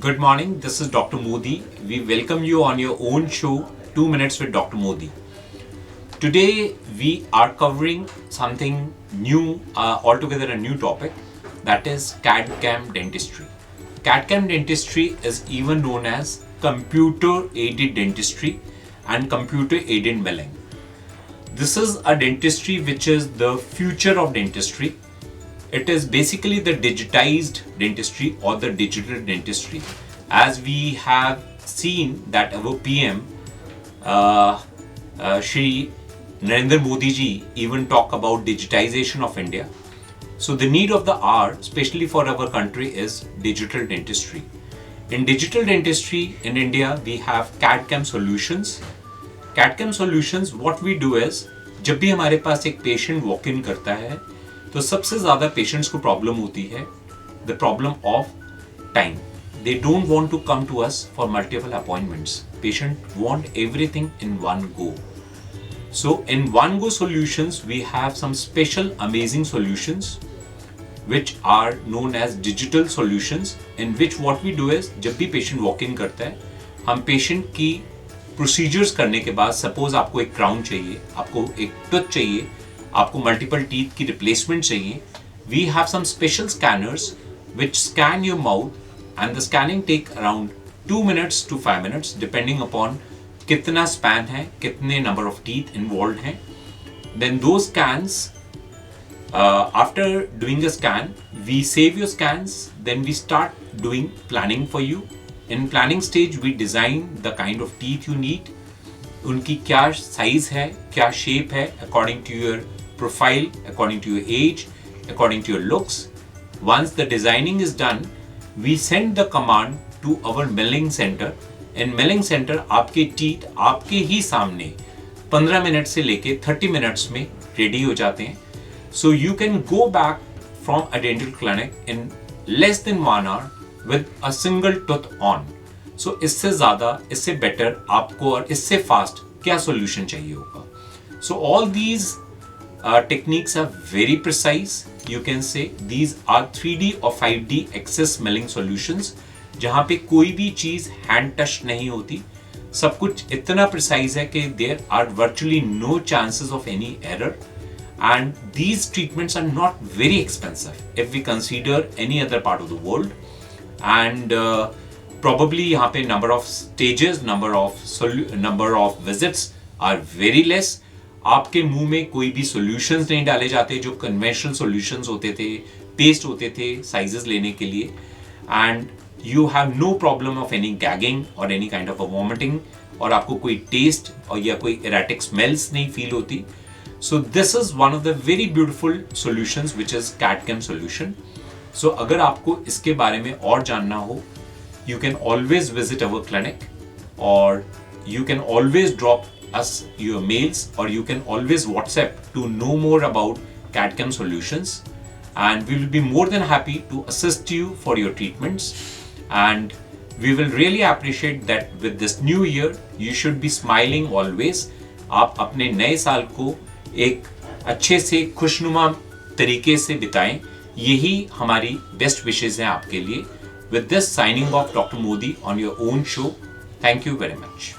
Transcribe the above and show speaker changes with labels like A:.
A: Good morning, this is Dr. Modi. We welcome you on your own show, 2 Minutes with Dr. Modi. Today we are covering something new, altogether a new topic, that is CAD-CAM dentistry. CAD-CAM dentistry is even known as computer-aided dentistry and computer-aided milling. This is a dentistry which is the future of dentistry. It is basically the digitized dentistry or the digital dentistry. As we have seen that our PM, Shri Narendra Modi ji, even talk about digitization of India. So the need of the hour, especially for our country, is digital dentistry. In digital dentistry in India, we have CAD-CAM solutions. CAD-CAM solutions, what we do is, जब भी हमारे पास एक patient walk in करता है तो सबसे ज़्यादा patients को प्रॉब्लम होती है the problem of time. They don't want to come to us for multiple appointments. Patient want everything in one go. So in One Go Solutions, we have some special amazing solutions which are known as digital solutions, in which what we do is, जब भी patient walk in करता है, हम patient की procedures करने के बाद, suppose आपको एक crown चाहिए, आपको एक tooth चाहिए, आपको multiple teeth की replacement चाहिए, we have some special scanners which scan your mouth, and the scanning take around 2 minutes to 5 minutes depending upon कितना स्पैन है, कितने नंबर ऑफ टीथ इन्वॉल्व हैं. Then do scans, after doing a scan we save your scans, then we start doing planning for you. In planning stage we design the kind of teeth you need. उनकी क्या size है, क्या shape है, according to your profile, according to your age, according to your looks. Once the designing is done, we send the command to our milling centre. In milling centre आपके teeth आपके ही सामने 15 minute से लेके 30 minutes में ready हो जाते हैं. So you can go back from a dental clinic in less than 1 hour with a single tooth on. So इससे ज़्यादा, इससे बेटर आपको और इससे फास्ट क्या सोल्यूशन चाहिए होगा. So all these techniques are very precise. You can say these are 3D और 5D एक्सेस मिलिंग सोल्यूशंस, जहाँ पे कोई भी चीज़ हैंड टच नहीं होती. सब कुछ इतना प्रिसाइज है कि there are virtually no chances of any error. And these treatments are not very expensive if we consider any other part of the world. And probably यहाँ पे number of stages, number of visits are very less. आपके मुंह में कोई भी solutions नहीं डाले जाते जो कन्वेंशनल सॉल्यूशंस होते थे, पेस्ट होते थे साइजेस लेने के लिए. And you have no problem of any gagging or any kind of a vomiting, और आपको कोई taste और या कोई erratic smells नहीं feel होती. So this is one of the very beautiful solutions which is CAD-CAM solution. So अगर आपको इसके बारे में और जानना हो, you can always visit our clinic, or you can always drop us your mails, or you can always WhatsApp to know more about CAD-CAM solutions, and we will be more than happy to assist you for your treatments. And we will really appreciate that with this new year you should be smiling always. आप अपने नए साल को एक अच्छे से खुशनुमा तरीके से बिताएं. यही हमारी बेस्ट विशेस हैं आपके लिए. With this, signing off, Dr. Modi on your own show. Thank you very much.